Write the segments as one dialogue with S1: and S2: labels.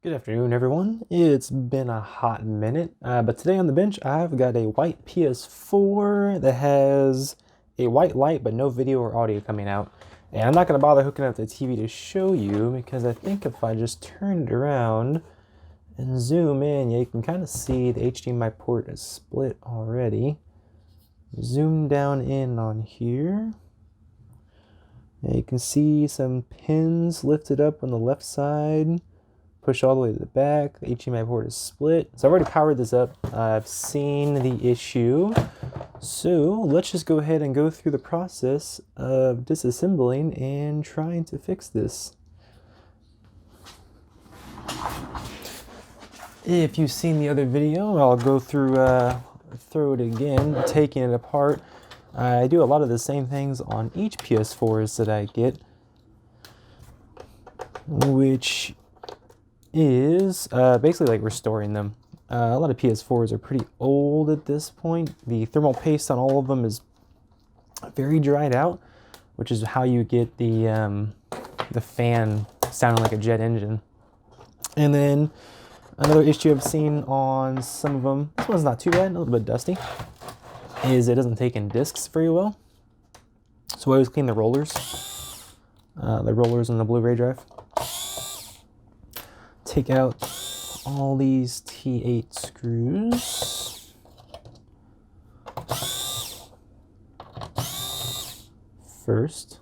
S1: Good afternoon, everyone. It's been a hot minute, but today on the bench, I've got a white PS4 that has a white light, but no video or audio coming out. And I'm not going to bother hooking up the TV to show you, because I think if I just turn it around and zoom in, you can kind of see the HDMI port is split already. Zoom down in on here. And you can see some pins lifted up on the left side. Push all the way to the back. The HDMI port is split. So I've already powered this up. I've seen the issue. So let's just go ahead and go through the process of disassembling and trying to fix this. If you've seen the other video, I'll go through it again, taking it apart. I do a lot of the same things on each PS4s that I get, which is basically like restoring them. A lot of PS4s are pretty old at this point. The thermal paste on all of them is very dried out, which is how you get the fan sounding like a jet engine. And then another issue I've seen on some of them, this one's not too bad, a little bit dusty, is it doesn't take in discs very well. So I always clean the rollers on the Blu-ray drive. Take out all these T8 screws. First.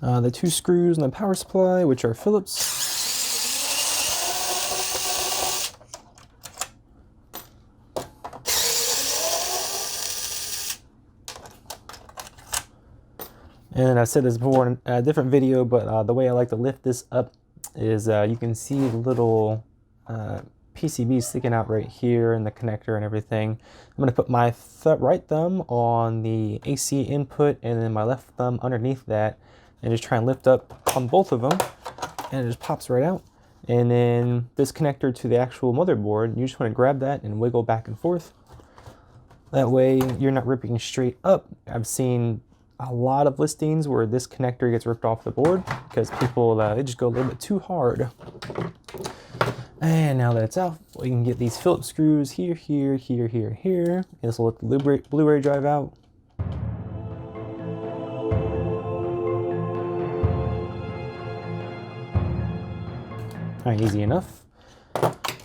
S1: The two screws in the power supply, which are Phillips. And I've said this before in a different video, but the way I like to lift this up is you can see little PCBs sticking out right here in the connector and everything. I'm going to put my right thumb on the AC input and then my left thumb underneath that and just try and lift up on both of them, and it just pops right out. And then this connector to the actual motherboard, you just want to grab that and wiggle back and forth. That way you're not ripping straight up. I've seen a lot of listings where this connector gets ripped off the board because people they just go a little bit too hard. And now that it's out, we can get these Phillips screws here, here, here, here, here. This will let the Blu-ray drive out. All right, easy enough.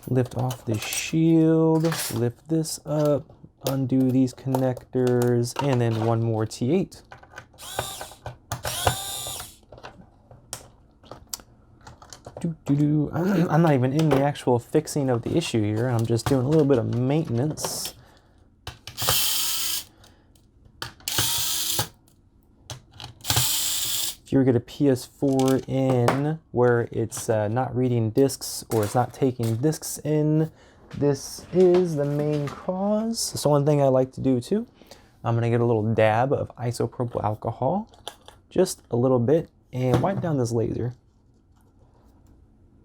S1: Lift off the shield, lift this up, undo these connectors, and then one more T8. I'm not even in the actual fixing of the issue here. I'm just doing a little bit of maintenance. If you were to get a PS4 in where it's not reading discs or it's not taking discs in, this is the main cause. So one thing I like to do too, I'm going to get a little dab of isopropyl alcohol, just a little bit, and wipe down this laser.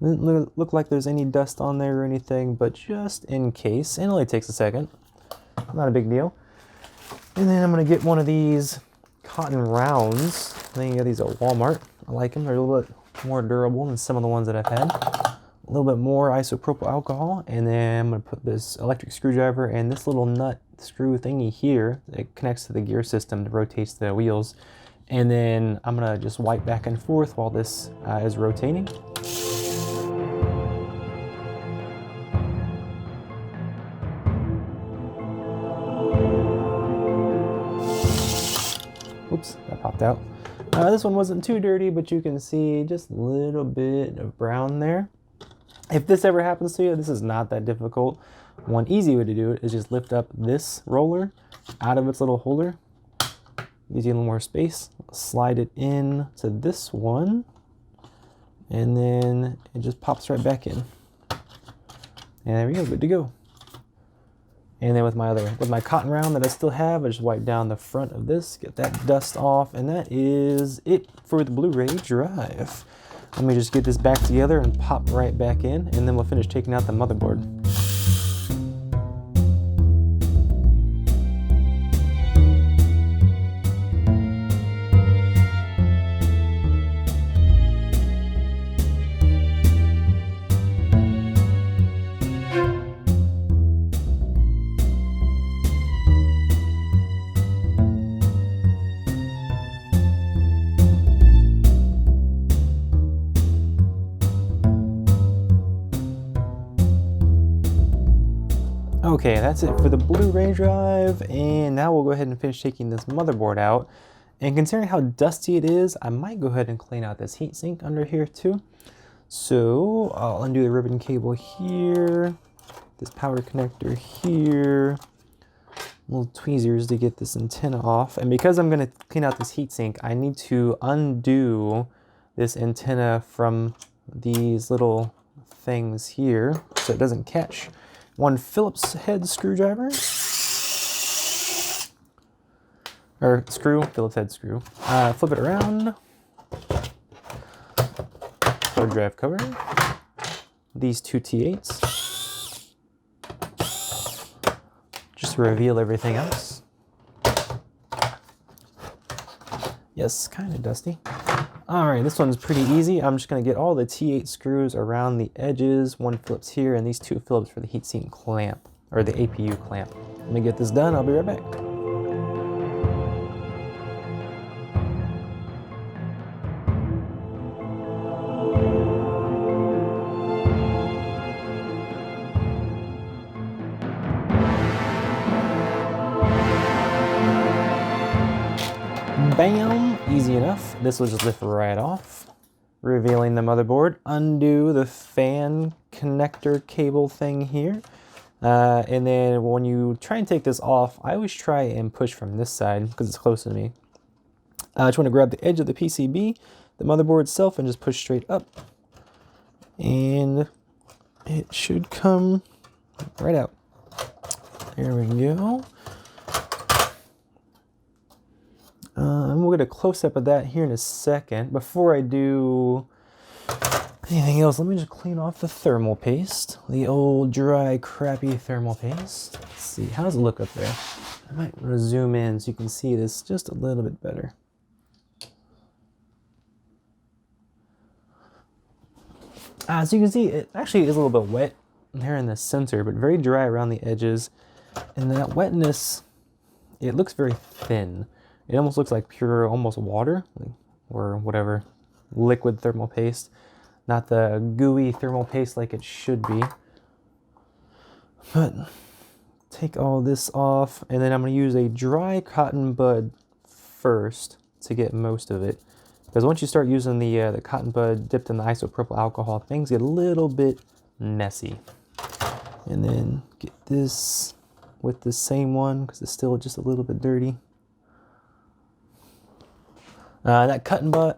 S1: Doesn't look like there's any dust on there or anything, but just in case, it only takes a second, not a big deal. And then I'm going to get one of these cotton rounds. I think you get these at Walmart. I like them. They're a little bit more durable than some of the ones that I've had. A little bit more isopropyl alcohol, and then I'm going to put this electric screwdriver and this little nut screw thingy here that connects to the gear system that rotates the wheels. And then I'm going to just wipe back and forth while this is rotating. Oops, that popped out. This one wasn't too dirty, but you can see just a little bit of brown there. If this ever happens to you, this is not that difficult. One easy way to do it is just lift up this roller out of its little holder. Gives you a little more space. Slide it in to this one, and then it just pops right back in. And there we go, good to go. And then with my cotton round that I still have, I just wipe down the front of this, get that dust off, and that is it for the Blu-ray drive. Let me just get this back together and pop right back in, and then we'll finish taking out the motherboard. Okay, that's it for the Blu-ray drive, and now we'll go ahead and finish taking this motherboard out. And considering how dusty it is, I might go ahead and clean out this heatsink under here too. So I'll undo the ribbon cable here, this power connector here, little tweezers to get this antenna off. And because I'm going to clean out this heatsink, I need to undo this antenna from these little things here so it doesn't catch. One Phillips head screwdriver, or screw, Phillips head screw. Flip it around. Hard drive cover. These two T8s. Just to reveal everything else. Yes, kind of dusty. All right, this one's pretty easy. I'm just gonna get all the T8 screws around the edges, one Phillips here, and these two Phillips for the heatsink clamp, or the APU clamp. Let me get this done, I'll be right back. Bam! Easy enough. This will just lift right off, revealing the motherboard. Undo the fan connector cable thing here. And then when you try and take this off, I always try and push from this side because it's closer to me. I just want to grab the edge of the PCB, the motherboard itself, and just push straight up. And it should come right out. There we go. We'll get a close-up of that here in a second. Before I do anything else, let me just clean off the thermal paste. The old dry, crappy thermal paste. Let's see, how does it look up there? I might want to zoom in so you can see this just a little bit better. So you can see it actually is a little bit wet here in the center, but very dry around the edges. And that wetness, it looks very thin. It almost looks like pure, almost water, or whatever, liquid thermal paste. Not the gooey thermal paste like it should be. But take all this off, and then I'm going to use a dry cotton bud first to get most of it. Because once you start using the cotton bud dipped in the isopropyl alcohol, things get a little bit messy. And then get this with the same one, because it's still just a little bit dirty. That cotton bud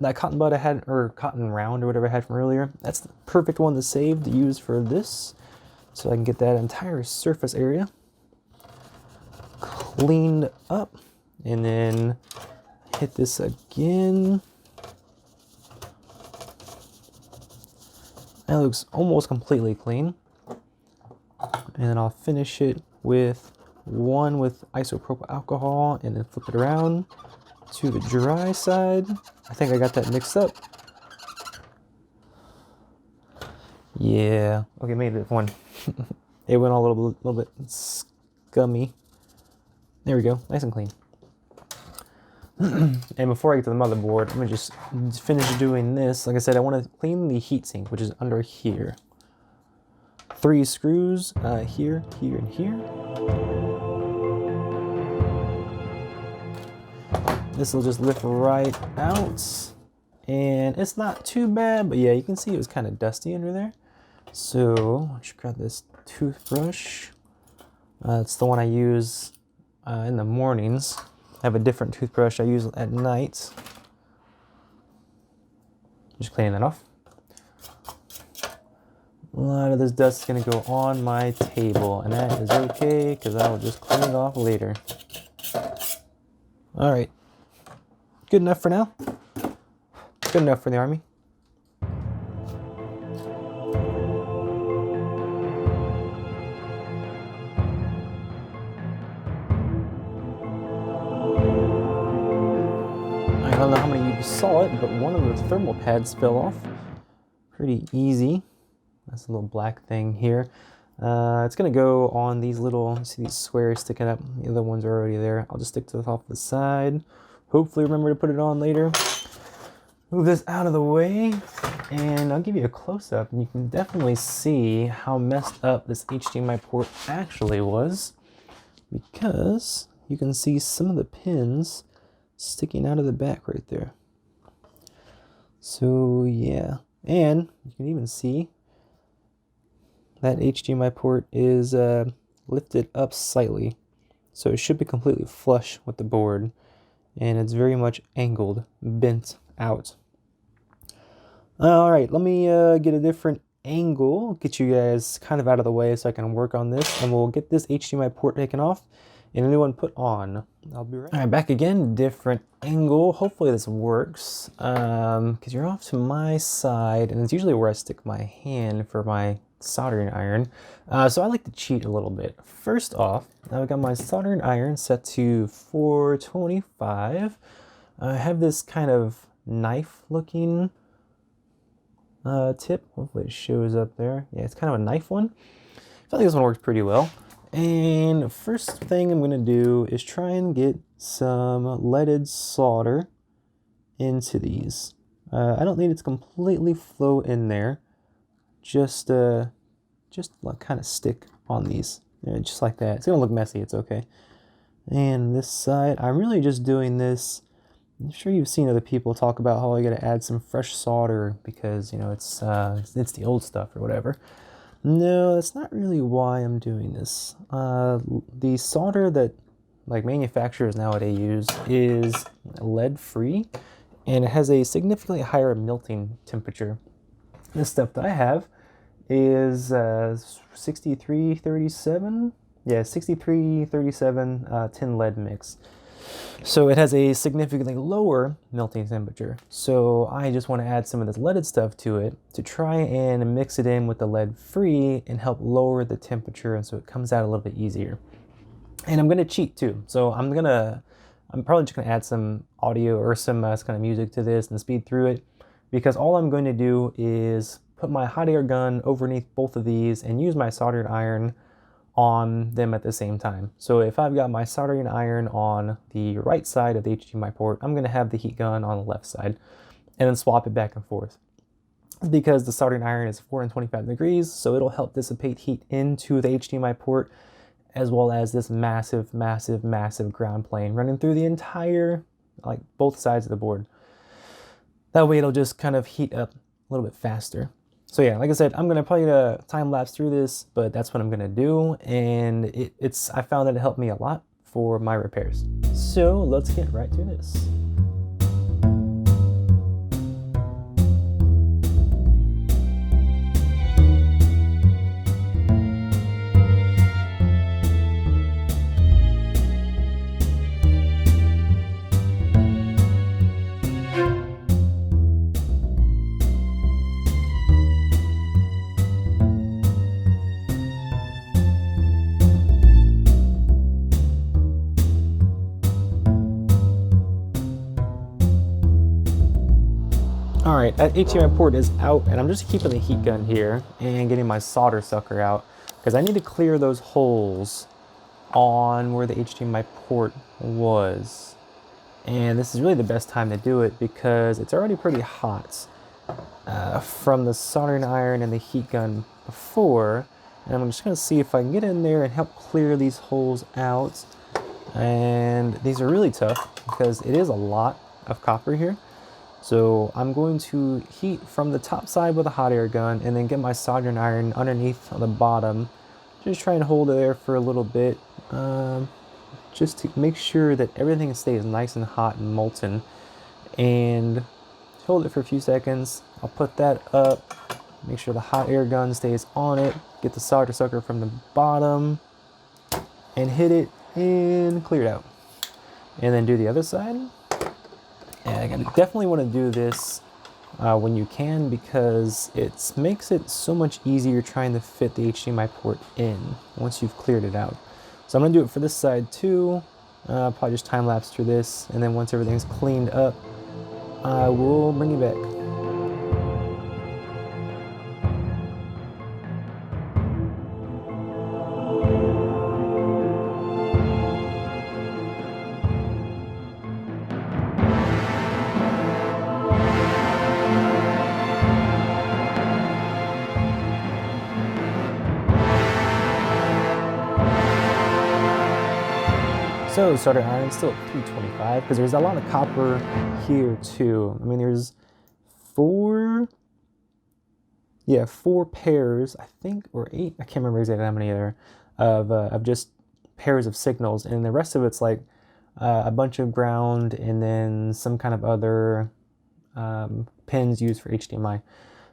S1: I had, or cotton round or whatever I had from earlier, that's the perfect one to save to use for this. So I can get that entire surface area cleaned up, and then hit this again. That looks almost completely clean. And then I'll finish it with one with isopropyl alcohol, and then flip it around to the dry side. I think I got that mixed up. Yeah, okay, made it one. It went all a little bit scummy. There we go, nice and clean. And before I get to the motherboard, I'm gonna just finish doing this. Like I said, I want to clean the heatsink, which is under here. 3 screws, here, here, and here. This will just lift right out, and it's not too bad, but yeah, you can see it was kind of dusty under there. So I should grab this toothbrush. It's the one I use in the mornings. I have a different toothbrush I use at night. Just cleaning that off. A lot of this dust is going to go on my table, and that is okay because I will just clean it off later. All right. Good enough for now. Good enough for the army. I don't know how many of you saw it, but one of the thermal pads fell off. Pretty easy. That's a little black thing here. It's gonna go on these little, see these squares sticking up. The other ones are already there. I'll just stick to the top of the side. Hopefully remember to put it on later. move this out of the way, and I'll give you a close-up, and you can definitely see how messed up this HDMI port actually was, because you can see some of the pins sticking out of the back right there. So yeah, and you can even see that HDMI port is lifted up slightly, so it should be completely flush with the board, and it's very much angled, bent out. All right, let me get a different angle, get you guys kind of out of the way so I can work on this, and we'll get this HDMI port taken off and a new one put on. I'll be right. All right, back again, different angle. Hopefully this works, because you're off to my side, and it's usually where I stick my hand for my soldering iron. So I like to cheat a little bit. First off, I've got my soldering iron set to 425. I have this kind of knife looking tip. Hopefully it shows up there. Yeah, it's kind of a knife one. I feel like this one works pretty well. And first thing I'm going to do is try and get some leaded solder into these. I don't need it to completely flow in there. Just like kind of stick on these, just like that. It's gonna look messy, it's okay. And this side, I'm really just doing this. I'm sure you've seen other people talk about how you gotta add some fresh solder because, you know, it's the old stuff or whatever. No, that's not really why I'm doing this. The solder that like manufacturers nowadays use is lead free, and it has a significantly higher melting temperature. This stuff that I have is 6337. Yeah, 6337 tin lead mix. So it has a significantly lower melting temperature. So I just want to add some of this leaded stuff to it to try and mix it in with the lead free and help lower the temperature, and so it comes out a little bit easier. And I'm going to cheat too. So I'm probably just going to add some audio or some kind of music to this and speed through it, because all I'm going to do is put my hot air gun underneath both of these and use my soldering iron on them at the same time. So if I've got my soldering iron on the right side of the HDMI port, I'm going to have the heat gun on the left side and then swap it back and forth, because the soldering iron is 425 degrees, so it'll help dissipate heat into the HDMI port, as well as this massive ground plane running through the entire, like both sides of the board. That way it'll just kind of heat up a little bit faster. So yeah, like I said, I'm gonna probably time lapse through this, but that's what I'm gonna do, and I found that it helped me a lot for my repairs. So let's get right to this. All right, that HDMI port is out, and I'm just keeping the heat gun here and getting my solder sucker out, because I need to clear those holes on where the HDMI port was. And this is really the best time to do it because it's already pretty hot from the soldering iron and the heat gun before. And I'm just gonna see if I can get in there and help clear these holes out. And these are really tough because it is a lot of copper here. So I'm going to heat from the top side with a hot air gun and then get my soldering iron underneath on the bottom. Just try and hold it there for a little bit, just to make sure that everything stays nice and hot and molten. And hold it for a few seconds. I'll put that up, make sure the hot air gun stays on it, get the solder sucker from the bottom, and hit it and clear it out. And then do the other side. And I definitely want to do this when you can, because it makes it so much easier trying to fit the HDMI port in once you've cleared it out. So I'm going to do it for this side too. Probably just time lapse through this, and then once everything's cleaned up, I will bring you back. So solder iron still at 325 because there's a lot of copper here too. I mean, there's four pairs, I think, or 8. I can't remember exactly how many there of just pairs of signals, and the rest of it's like a bunch of ground and then some kind of other pins used for HDMI.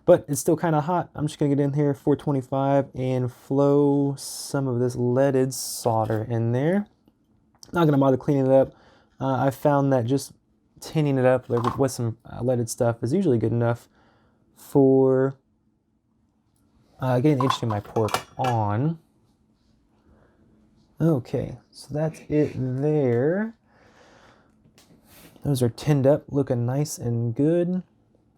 S1: But it's still kind of hot. I'm just gonna get in here 425 and flow some of this leaded solder in there. Not gonna bother cleaning it up. I found that just tinning it up with some leaded stuff is usually good enough for getting the HDMI port on. Okay, so that's it there. Those are tinned up, looking nice and good.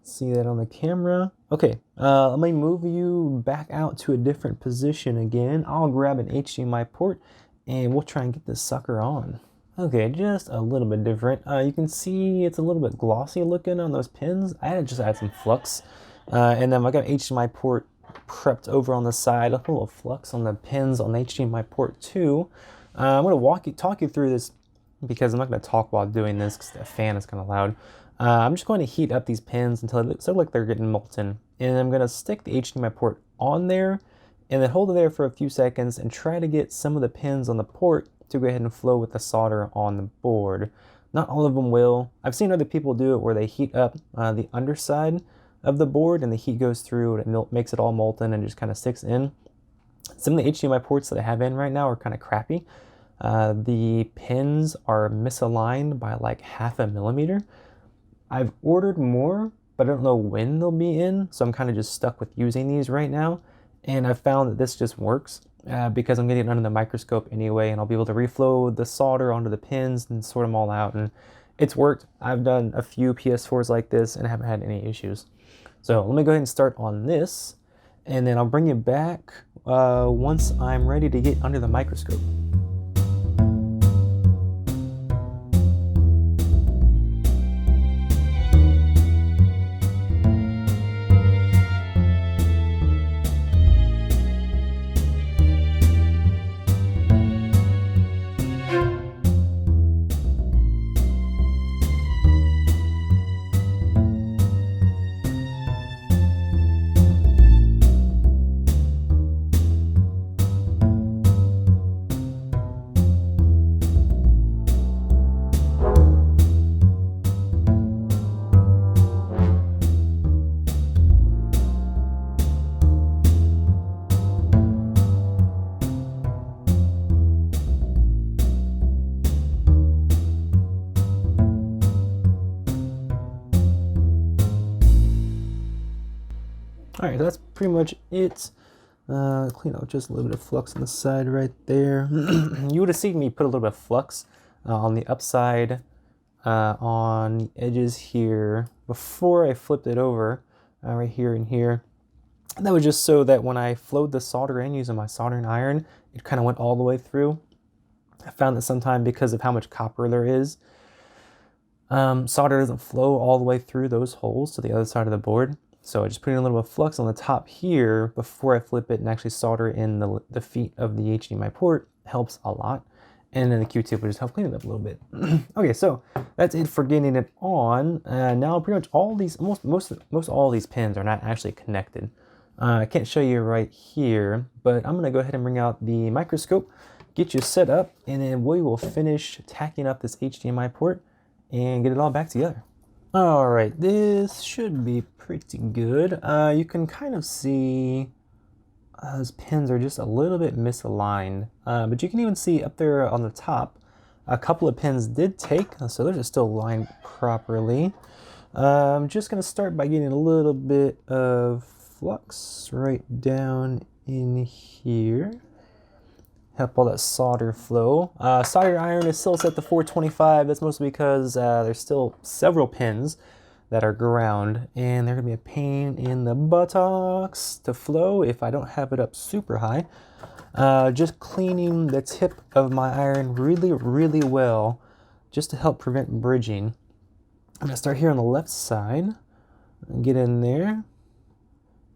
S1: See that on the camera. Okay, let me move you back out to a different position again. I'll grab an HDMI port and we'll try and get this sucker on. Okay, just a little bit different. You can see it's a little bit glossy looking on those pins. I had to just add some flux. And then I got HDMI port prepped over on the side, a little flux on the pins on the HDMI port too. I'm going to talk you through this because I'm not going to talk while doing this because the fan is kind of loud. I'm just going to heat up these pins until it looks like they're getting molten. And I'm going to stick the HDMI port on there and then hold it there for a few seconds and try to get some of the pins on the port to go ahead and flow with the solder on the board. Not all of them will. I've seen other people do it where they heat up the underside of the board and the heat goes through and it makes it all molten and just kind of sticks in. Some of the HDMI ports that I have in right now are kind of crappy. The pins are misaligned by like 0.5 millimeter. I've ordered more, but I don't know when they'll be in, so I'm kind of just stuck with using these right now. And I've found that this just works because I'm getting it under the microscope anyway, and I'll be able to reflow the solder onto the pins and sort them all out, and it's worked. I've done a few PS4s like this and haven't had any issues. So let me go ahead and start on this, and then I'll bring you back once I'm ready to get under the microscope. All right, that's pretty much it. Clean out just a little bit of flux on the side right there. You would have seen me put a little bit of flux on the upside, on the edges here before I flipped it over, right here and here. And that was just so that when I flowed the solder in using my soldering iron, it kind of went all the way through. I found that sometimes because of how much copper there is, solder doesn't flow all the way through those holes to the other side of the board. So I just put in a little bit of flux on the top here before I flip it and actually solder in the feet of the HDMI port. Helps a lot. And then the Q-tip will just help clean it up a little bit. Okay, so that's it for getting it on. Now pretty much all these, most all these pins are not actually connected. I can't show you right here, but I'm gonna go ahead and bring out the microscope, get you set up, and then we will finish tacking up this HDMI port and get it all back together. All right, this should be pretty good. You can kind of see those pins are just a little bit misaligned, but you can even see up there on the top, a couple of pins did take, so they're just still lined properly. I'm just gonna start by getting a little bit of flux right down in here. Help all that solder flow. Solder iron is still set to 425. That's mostly because there's still several pins that are ground, and they're gonna be a pain in the buttocks to flow if I don't have it up super high. Just cleaning the tip of my iron really well, just to help prevent bridging. I'm gonna start here on the left side and get in there,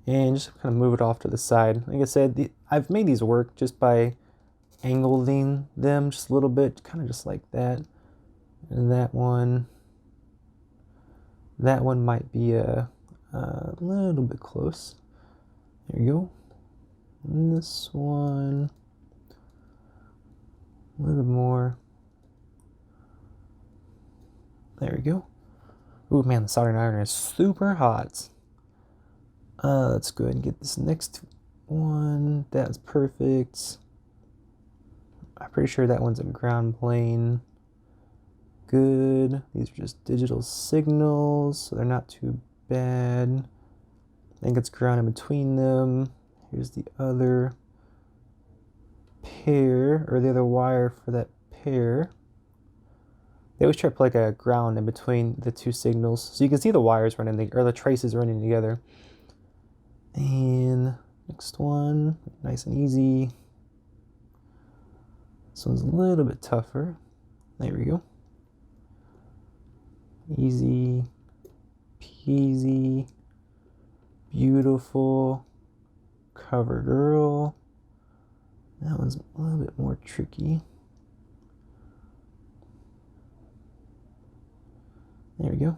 S1: and just kind of move it off to the side. Like I said, I've made these work just by angling them just a little bit, kind of just like that. And that one might be a little bit close. There you go. And this one, a little more. There we go. Ooh, man, the soldering iron is super hot. Let's go ahead and get this next one. That's perfect. I'm pretty sure that one's a ground plane. Good. These are just digital signals, so they're not too bad. I think it's ground in between them. Here's the other pair, or the other wire for that pair. They always try to put like a ground in between the two signals, so you can see the wires running, or the traces running together. And next one, nice and easy. This one's a little bit tougher. There we go. Easy peasy, beautiful, cover girl. That one's a little bit more tricky. There we go.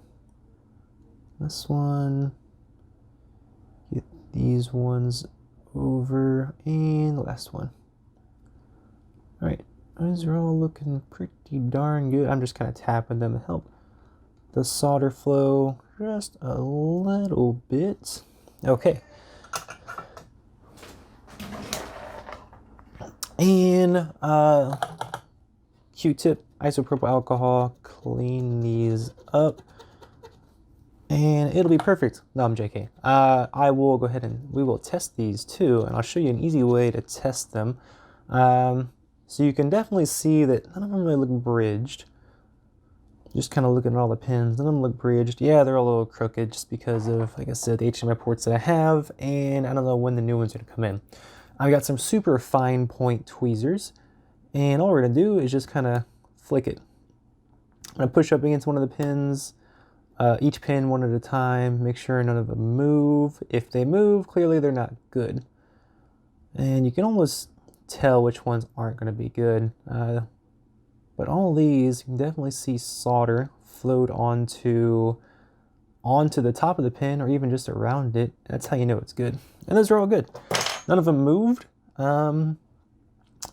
S1: This one, get these ones over, and the last one. All right, those are all looking pretty darn good. I'm just kind of tapping them to help the solder flow just a little bit. Okay. And Q-tip, isopropyl alcohol, clean these up, and it'll be perfect. No, I'm JK. I will go ahead and we will test these too, and I'll show you an easy way to test them. So you can definitely see that none of them really look bridged. Just kind of looking at all the pins, none of them look bridged. Yeah, they're a little crooked just because of, like I said, the HDMI ports that I have, and I don't know when the new ones are gonna come in. I've got some super fine point tweezers, and all we're gonna do is just kind of flick it. I'm gonna push up against one of the pins, each pin one at a time, make sure none of them move. If they move, clearly they're not good. And you can almost tell which ones aren't gonna be good. But all these, you can definitely see solder flowed onto the top of the pin or even just around it. That's how you know it's good. And those are all good. None of them moved. So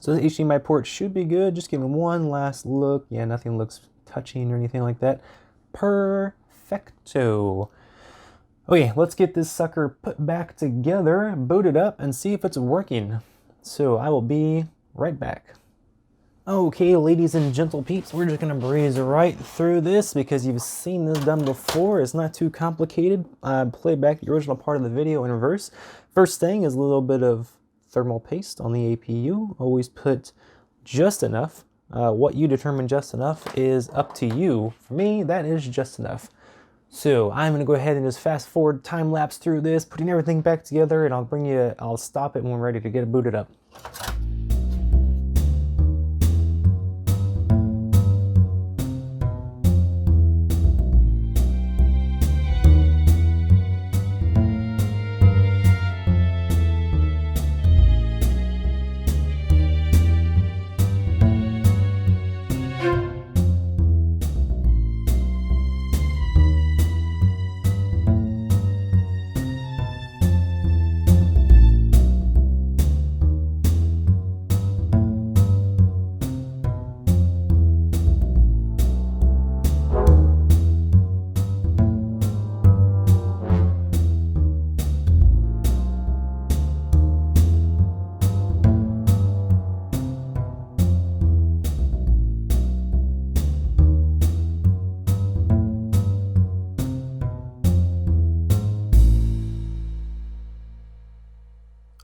S1: the HDMI port should be good. Just giving one last look. Yeah, nothing looks touching or anything like that. Perfecto. Okay, let's get this sucker put back together, boot it up, and see if it's working. So I will be right back. Okay, ladies and gentle peeps, we're just gonna breeze right through this because you've seen this done before. It's not too complicated. Play back the original part of the video in reverse. First thing is a little bit of thermal paste on the APU. Always put just enough. What you determine just enough is up to you. For me, that is just enough. So I'm gonna go ahead and just fast forward time lapse through this, putting everything back together, and I'll stop it when we're ready to get it booted up.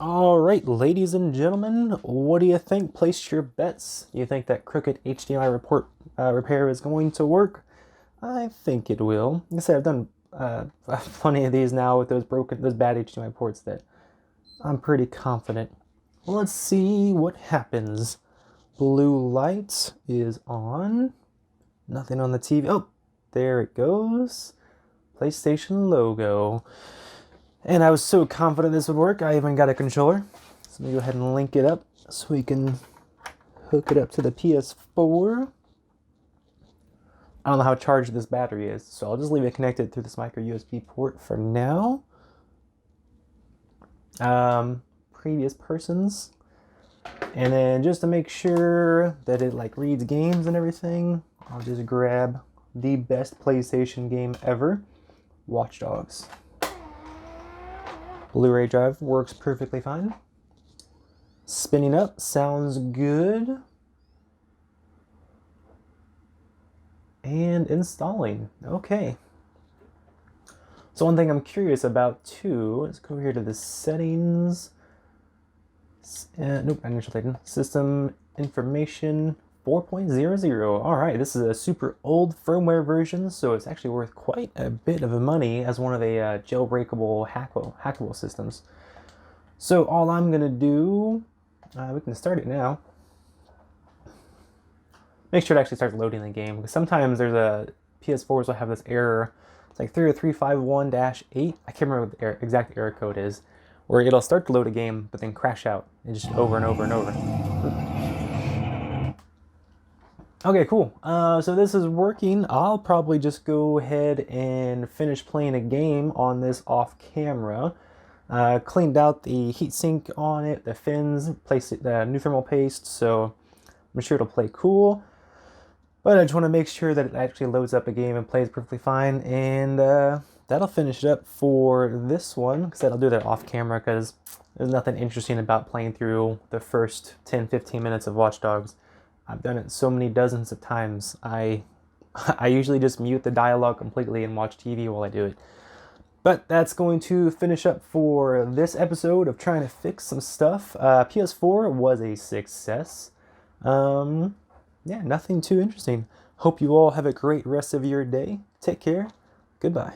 S1: All right, ladies and gentlemen, what do you think? Place your bets. You think that crooked HDMI repair is going to work? I think it will. Like I said, I've done plenty of these now with those bad HDMI ports that I'm pretty confident. Well, let's see what happens. Blue light is on. Nothing on the TV. Oh, there it goes. PlayStation logo. And I was so confident this would work, I even got a controller. So let me go ahead and link it up so we can hook it up to the PS4. I don't know how charged this battery is, so I'll just leave it connected through this micro USB port for now. Previous persons. And then just to make sure that it like reads games and everything, I'll just grab the best PlayStation game ever, Watch Dogs. Blu-ray drive works perfectly fine. Spinning up sounds good. And installing. Okay. So one thing I'm curious about too, let's go here to the settings. Nope, initial title. System information 4.00. All right, this is a super old firmware version, so it's actually worth quite a bit of money as one of the jailbreakable, hackable systems. So all I'm gonna do, we can start it now. Make sure to actually start loading the game, because sometimes there's a PS4s will have this error. It's like 30351-8. I can't remember what the exact error code is, where it'll start to load a game but then crash out, and just over and over and over. Okay, cool. So this is working. I'll probably just go ahead and finish playing a game on this off camera. Cleaned out the heatsink on it, the fins, placed the new thermal paste, so I'm sure it'll play cool. But I just want to make sure that it actually loads up a game and plays perfectly fine, and that'll finish it up for this one. Like I said, I'll do that off camera because there's nothing interesting about playing through the first 10-15 minutes of Watch Dogs. I've done it so many dozens of times. I usually just mute the dialogue completely and watch TV while I do it. But that's going to finish up for this episode of trying to fix some stuff. PS4 was a success. Yeah, nothing too interesting. Hope you all have a great rest of your day. Take care. Goodbye.